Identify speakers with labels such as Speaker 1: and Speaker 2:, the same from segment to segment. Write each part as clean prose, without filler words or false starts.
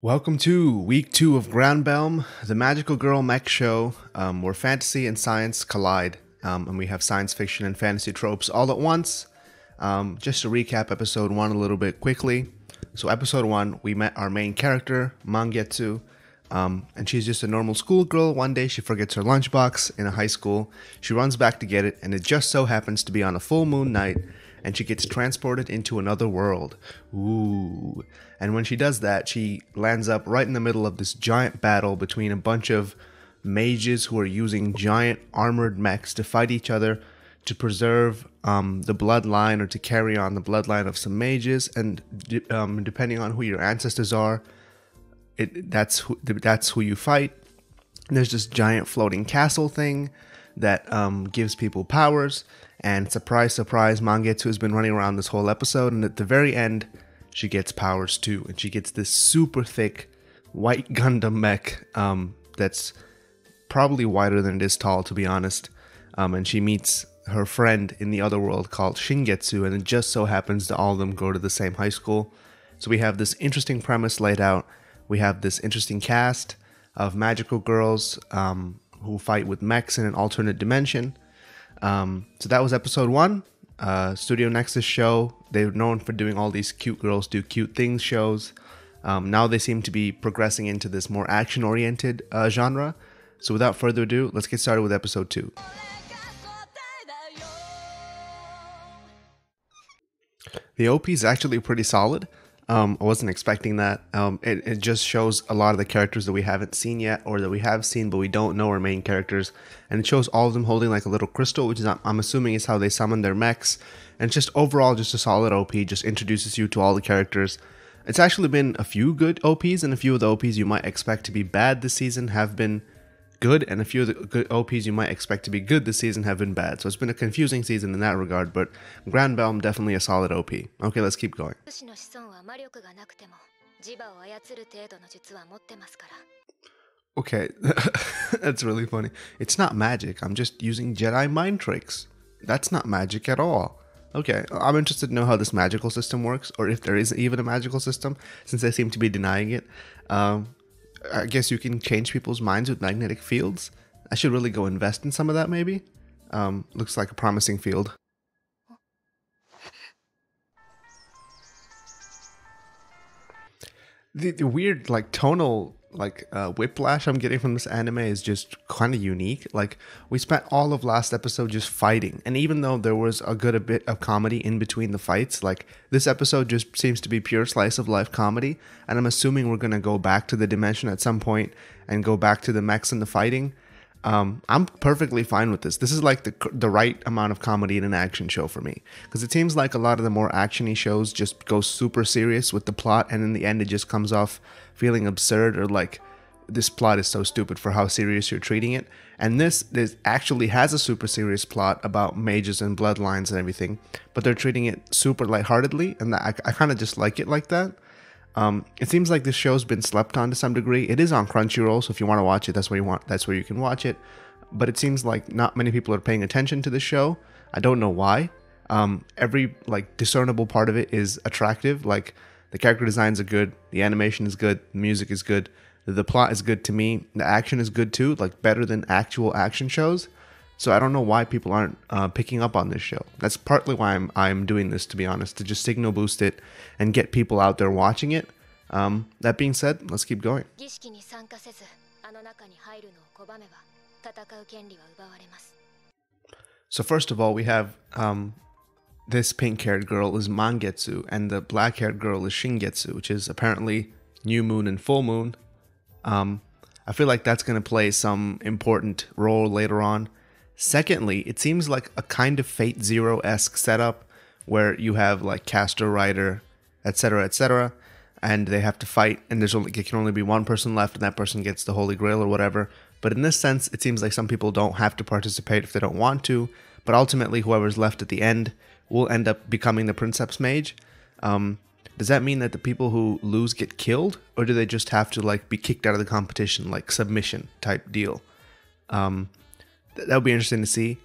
Speaker 1: Welcome to week 2 of Granbelm, the magical girl mech show, where fantasy and science collide, and we have science fiction and fantasy tropes all at once. Just to recap episode 1 a little bit quickly. So episode 1, we met our main character, Mangetsu, and she's just a normal schoolgirl. One day she forgets her lunchbox in a high school. She runs back to get it, and it just so happens to be on a full moon night, and she gets transported into another world. Ooh. And when she does that, she lands up right in the middle of this giant battle between a bunch of mages who are using giant armored mechs to fight each other to preserve the bloodline, or to carry on the bloodline of some mages. And depending on who your ancestors are, that's who you fight. And there's this giant floating castle thing that gives people powers. And surprise, surprise, Mangetsu has been running around this whole episode, and at the very end, she gets powers too. And she gets this super thick white Gundam mech that's probably wider than it is tall, to be honest. And she meets her friend in the other world called Shingetsu, and it just so happens that all of them go to the same high school. So we have this interesting premise laid out. We have this interesting cast of magical girls who fight with mechs in an alternate dimension. So that was episode 1. Studio Nexus show. They're known for doing all these cute girls do cute things shows. Now they seem to be progressing into this more action-oriented genre. So without further ado, let's get started with episode 2. The OP is actually pretty solid. I wasn't expecting that. It just shows a lot of the characters that we haven't seen yet, or that we have seen but we don't know are main characters. And it shows all of them holding like a little crystal, which is I'm assuming is how they summon their mechs. And just overall just a solid OP, just introduces you to all the characters. It's actually been a few good OPs, and a few of the OPs you might expect to be bad this season have been good, and a few of the good OPs you might expect to be good this season have been bad. So it's been a confusing season in that regard, but Granbelm definitely a solid OP. Okay, let's keep going. Okay, that's really funny. It's not magic, I'm just using Jedi mind tricks. That's not magic at all. Okay, I'm interested to know how this magical system works, or if there is even a magical system, since they seem to be denying it. I guess you can change people's minds with magnetic fields. I should really go invest in some of that, maybe. Looks like a promising field. The weird, like, tonal, like, whiplash I'm getting from this anime is just kind of unique. Like, we spent all of last episode just fighting, and even though there was a bit of comedy in between the fights, like, this episode just seems to be pure slice of life comedy, and I'm assuming we're gonna go back to the dimension at some point and go back to the mechs and the fighting. I'm perfectly fine with this. This is like the right amount of comedy in an action show for me, because it seems like a lot of the more actiony shows just go super serious with the plot, and in the end it just comes off feeling absurd, or like, this plot is so stupid for how serious you're treating it. And this actually has a super serious plot about mages and bloodlines and everything, but they're treating it super lightheartedly, and I kind of just like it like that. It seems like this show's been slept on to some degree. It is on Crunchyroll, so if you want to watch it, that's where you can watch it. But it seems like not many people are paying attention to this show. I don't know why. Every like discernible part of it is attractive. Like, the character designs are good, the animation is good, the music is good, the plot is good to me, the action is good too, like better than actual action shows. So I don't know why people aren't picking up on this show. That's partly why I'm doing this, to be honest, to just signal boost it and get people out there watching it. That being said, let's keep going. So first of all, we have this pink-haired girl is Mangetsu, and the black-haired girl is Shingetsu, which is apparently new moon and full moon. I feel like that's going to play some important role later on. Secondly, it seems like a kind of Fate Zero-esque setup where you have like caster, rider, etc., and they have to fight, and it can only be one person left, and that person gets the Holy Grail or whatever. But in this sense, it seems like some people don't have to participate if they don't want to, but ultimately whoever's left at the end will end up becoming the Princeps Mage. Does that mean that the people who lose get killed, or do they just have to like be kicked out of the competition, like submission type deal? That would be interesting to see.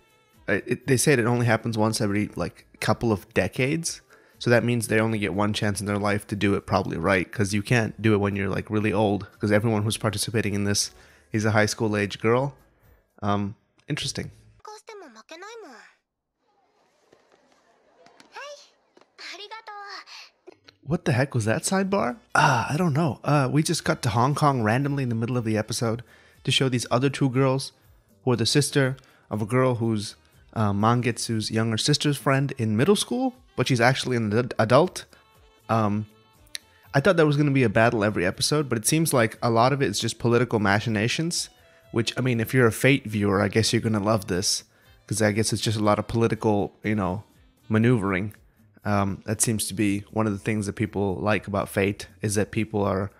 Speaker 1: They say it only happens once every like couple of decades, So that means they only get one chance in their life to do it probably right, because you can't do it when you're like really old, because everyone who's participating in this is a high school age girl. Interesting. What the heck was that sidebar? I don't know. We just cut to Hong Kong randomly in the middle of the episode to show these other two girls who are the sister of a girl who's Mangetsu's younger sister's friend in middle school, but she's actually an adult. I thought there was going to be a battle every episode, but it seems like a lot of it is just political machinations, which, I mean, if you're a Fate viewer, I guess you're going to love this, because I guess it's just a lot of political, maneuvering. That seems to be one of the things that people like about Fate, is that people are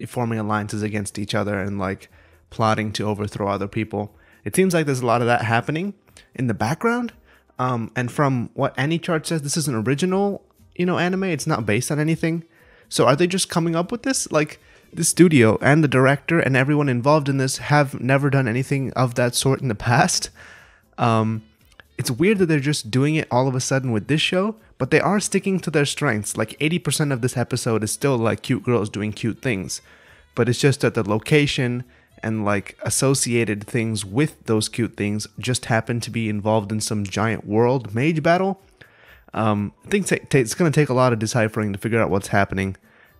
Speaker 1: forming alliances against each other and like plotting to overthrow other people. It seems like there's a lot of that happening in the background. And from what AniChart says, this is an original, anime. It's not based on anything. So are they just coming up with this? Like, the studio and the director and everyone involved in this have never done anything of that sort in the past. It's weird that they're just doing it all of a sudden with this show, but they are sticking to their strengths. Like 80% of this episode is still like cute girls doing cute things, but it's just that the location and like associated things with those cute things just happen to be involved in some giant world mage battle. I think it's going to take a lot of deciphering to figure out what's happening.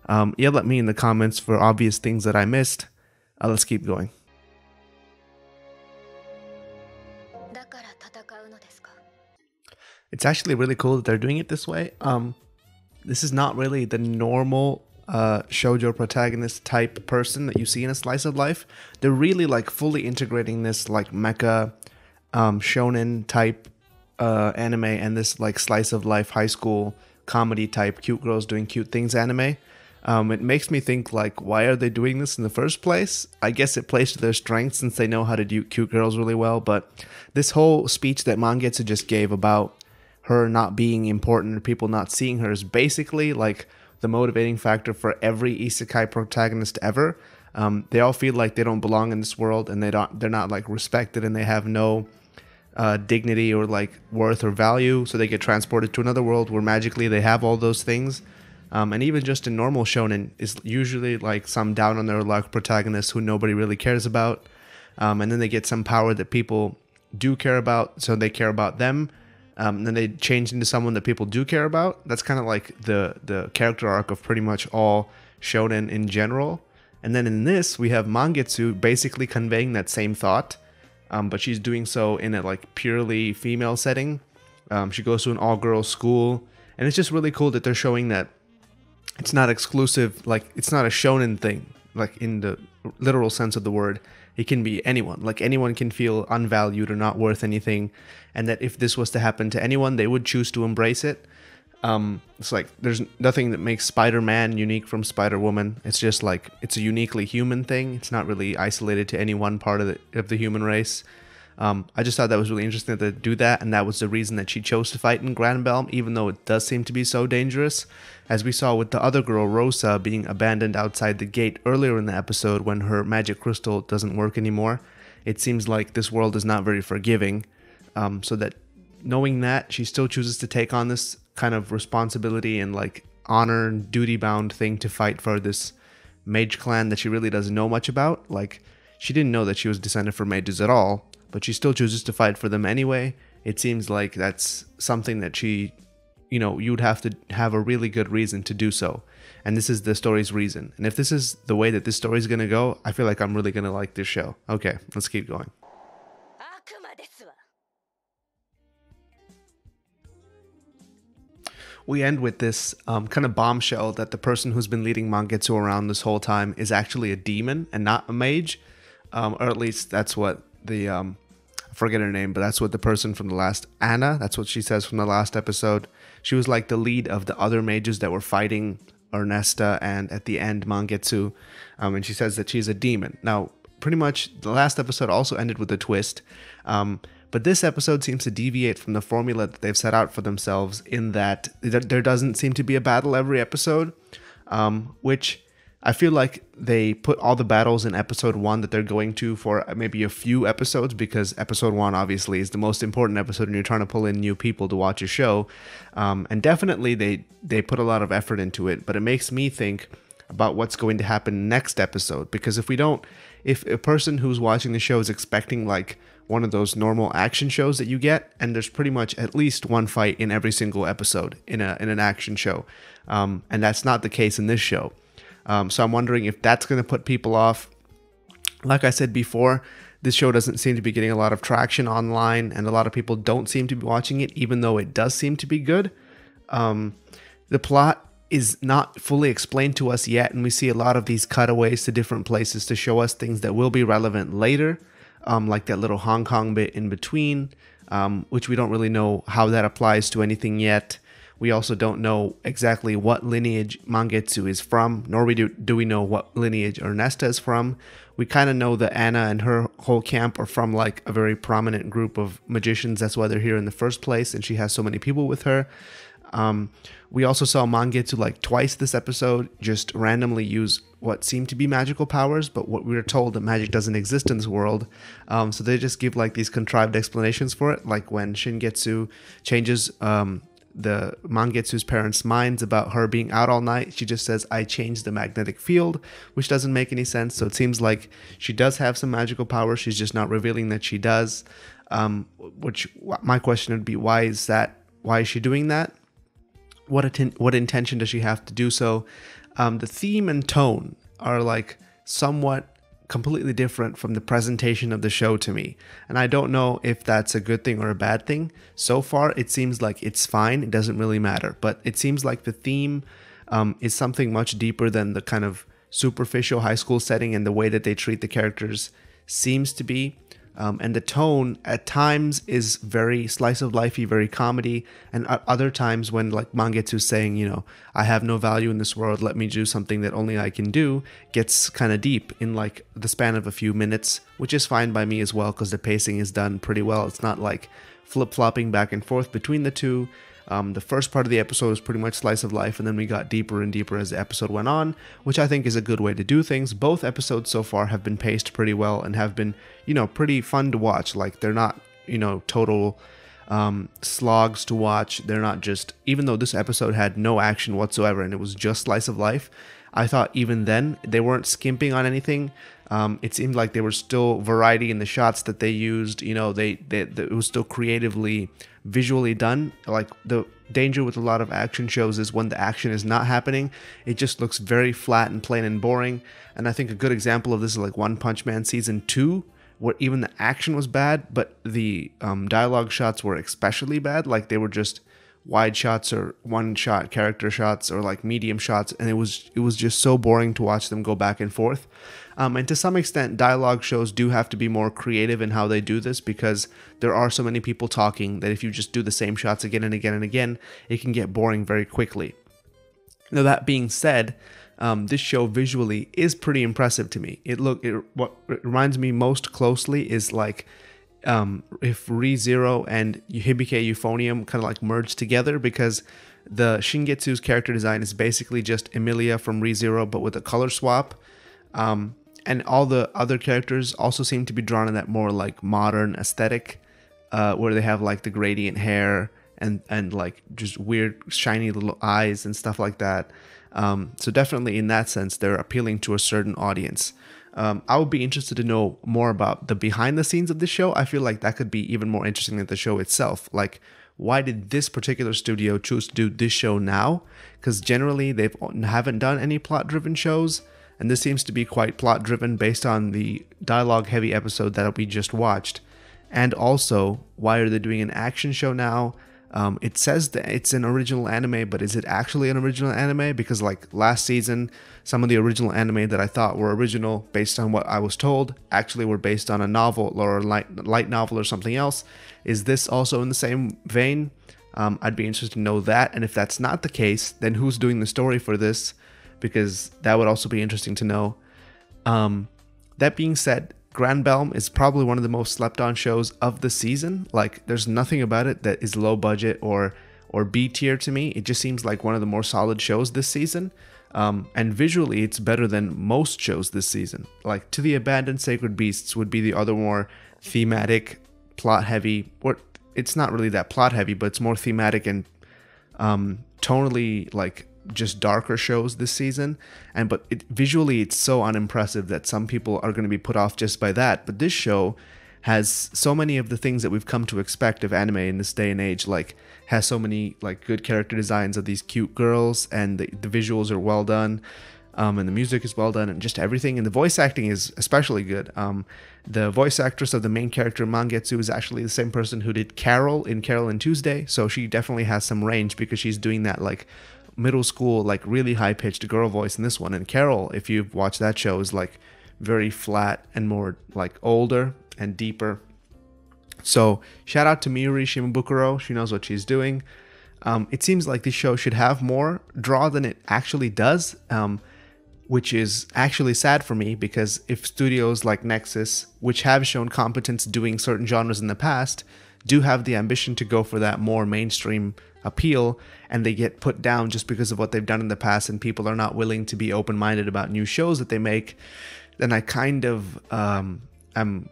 Speaker 1: Let me in the comments for obvious things that I missed. Let's keep going. It's actually really cool that they're doing it this way. This is not really the normal shoujo protagonist type person that you see in a slice of life. They're really like fully integrating this like mecha shonen type anime and this like slice of life high school comedy type cute girls doing cute things anime. It makes me think like, why are they doing this in the first place? I guess it plays to their strengths since they know how to do cute girls really well. But this whole speech that Mangetsu just gave about her not being important or people not seeing her is basically like the motivating factor for every isekai protagonist ever. They all feel like they don't belong in this world, and they're not like respected, and they have no dignity or like worth or value, so they get transported to another world where magically they have all those things. And even just in normal shonen is usually like some down on their luck protagonist who nobody really cares about, and then they get some power that people do care about, so they care about them. And then they change into someone that people do care about. That's kind of like the character arc of pretty much all shonen in general. And then in this, we have Mangetsu basically conveying that same thought, but she's doing so in a like purely female setting. She goes to an all-girls school, and it's just really cool that they're showing that it's not exclusive, like it's not a shonen thing, like in the literal sense of the word. It can be anyone, like anyone can feel unvalued or not worth anything, and that if this was to happen to anyone, they would choose to embrace it. It's like there's nothing that makes Spider-Man unique from Spider-Woman. It's just like it's a uniquely human thing. It's not really isolated to any one part of the human race. I just thought that was really interesting to do that, and that was the reason that she chose to fight in Granbelm, even though it does seem to be so dangerous. As we saw with the other girl, Rosa, being abandoned outside the gate earlier in the episode when her magic crystal doesn't work anymore. It seems like this world is not very forgiving, so that knowing that, she still chooses to take on this kind of responsibility and like honor and duty-bound thing to fight for this mage clan that she really doesn't know much about. Like, she didn't know that she was descended from mages at all, but she still chooses to fight for them anyway. It seems like that's something that she, you'd have to have a really good reason to do so. And this is the story's reason. And if this is the way that this story is going to go, I feel like I'm really going to like this show. Okay, let's keep going. We end with this kind of bombshell that the person who's been leading Mangetsu around this whole time is actually a demon and not a mage. Or at least that's what the, I forget her name, but that's what the person from the last, Anna, that's what she says from the last episode. She was like the lead of the other mages that were fighting Ernesta and at the end Mangetsu. And she says that she's a demon. Now, pretty much the last episode also ended with a twist. But this episode seems to deviate from the formula that they've set out for themselves in that there doesn't seem to be a battle every episode, which I feel like they put all the battles in episode 1 that they're going to for maybe a few episodes, because episode 1 obviously is the most important episode and you're trying to pull in new people to watch a show. And definitely they put a lot of effort into it, but it makes me think about what's going to happen next episode, because if a person who's watching the show is expecting like one of those normal action shows that you get, and there's pretty much at least one fight in every single episode in an action show, and that's not the case in this show. So I'm wondering if that's going to put people off. Like I said before, this show doesn't seem to be getting a lot of traction online, and a lot of people don't seem to be watching it, even though it does seem to be good. The plot is not fully explained to us yet, and we see a lot of these cutaways to different places to show us things that will be relevant later, like that little Hong Kong bit in between, which we don't really know how that applies to anything yet. We also don't know exactly what lineage Mangetsu is from, nor do we know what lineage Ernesta is from. We kind of know that Anna and her whole camp are from like a very prominent group of magicians. That's why they're here in the first place, and she has so many people with her. We also saw Mangetsu like twice this episode just randomly use what seem to be magical powers, but what we were told that magic doesn't exist in this world. So they just give like these contrived explanations for it, like when Shingetsu changes the Mangetsu's parents' minds about her being out all night, she just says, "I changed the magnetic field," which doesn't make any sense. So it seems like she does have some magical power, she's just not revealing that she does. Which my question would be, why is that? Why is she doing that? What intention does she have to do so? The theme and tone are like somewhat completely different from the presentation of the show to me, and I don't know if that's a good thing or a bad thing. So far it seems like it's fine, it doesn't really matter, but it seems like the theme is something much deeper than the kind of superficial high school setting, and the way that they treat the characters seems to be. And the tone at times is very slice of lifey, very comedy, and at other times when like Mangetsu's saying, you know, I have no value in this world, let me do something that only I can do, gets kind of deep in like the span of a few minutes, which is fine by me as well, because the pacing is done pretty well. It's not like flip-flopping back and forth between the two. The first part of the episode was pretty much slice of life, and then we got deeper and deeper as the episode went on, which I think is a good way to do things. Both episodes so far have been paced pretty well and have been, you know, pretty fun to watch. Like, they're not, you know, total slogs to watch. They're not just, even though this episode had no action whatsoever and it was just slice of life, I thought even then they weren't skimping on anything. It seemed like there was still variety in the shots that they used. You know, it was still creatively, visually done. Like, the danger with a lot of action shows is when the action is not happening, it just looks very flat and plain and boring. And I think a good example of this is like One Punch Man Season 2, where even the action was bad, but the dialogue shots were especially bad. Like, they were just wide shots or one shot character shots or like medium shots, and it was just so boring to watch them go back and forth. And to some extent, dialogue shows do have to be more creative in how they do this, because there are so many people talking that if you just do the same shots again and again and again, it can get boring very quickly. Now, that being said, this show visually is pretty impressive to me. What it reminds me most closely is like if ReZero and Hibike Euphonium kind of like merged together, because the Shingetsu's character design is basically just Emilia from ReZero but with a color swap, and all the other characters also seem to be drawn in that more like modern aesthetic, where they have like the gradient hair and like just weird shiny little eyes and stuff like that. So definitely in that sense they're appealing to a certain audience. I would be interested to know more about the behind the scenes of the show. I feel like that could be even more interesting than the show itself. Like, why did this particular studio choose to do this show now? Because generally they haven't done any plot-driven shows, and this seems to be quite plot-driven based on the dialogue-heavy episode that we just watched. And also, why are they doing an action show now? It says that it's an original anime, but is it actually an original anime? Because like last season, some of the original anime that I thought were original based on what I was told actually were based on a novel or a light novel or something else. Is this also in the same vein? I'd be interested to know that. And if that's not the case, then who's doing the story for this? Because that would also be interesting to know. That being said, Granbelm is probably one of the most slept on shows of the season. Like, there's nothing about it that is low budget or B tier to me. It just seems like one of the more solid shows this season. And visually, it's better than most shows this season. Like To the Abandoned Sacred Beasts would be the other more thematic, plot-heavy, or it's not really that plot-heavy, but it's more thematic and tonally, like, just darker shows this season. But visually, it's so unimpressive that some people are going to be put off just by that. But this show has so many of the things that we've come to expect of anime in this day and age, like has so many like good character designs of these cute girls, and the visuals are well done, and the music is well done, and just everything, and the voice acting is especially good. The voice actress of the main character Mangetsu is actually the same person who did Carol in Carol and Tuesday, so she definitely has some range because she's doing that like middle school, like really high-pitched girl voice in this one. And Carol, if you've watched that show, is like very flat and more like older and deeper. So shout out to Miuri Shimabukuro. She knows what she's doing. It seems like this show should have more draw than it actually does, which is actually sad for me, because if studios like Nexus, which have shown competence doing certain genres in the past, do have the ambition to go for that more mainstream appeal, and they get put down just because of what they've done in the past, and people are not willing to be open-minded about new shows that they make, then I kind of am,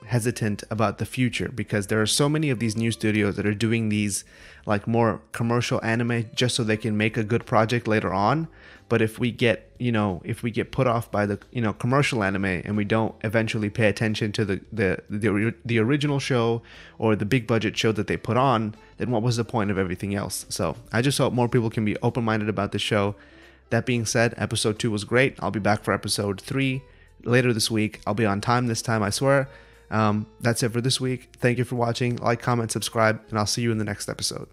Speaker 1: hesitant about the future, because there are so many of these new studios that are doing these like more commercial anime just so they can make a good project later on. But if we get put off by the commercial anime, and we don't eventually pay attention to the original show or the big budget show that they put on, then what was the point of everything else? So I just hope more people can be open-minded about the show. That being said, episode 2 was great. I'll be back for episode 3 later this week. I'll be on time this time, I swear. That's it for this week. Thank you for watching. Like, comment, subscribe, and I'll see you in the next episode.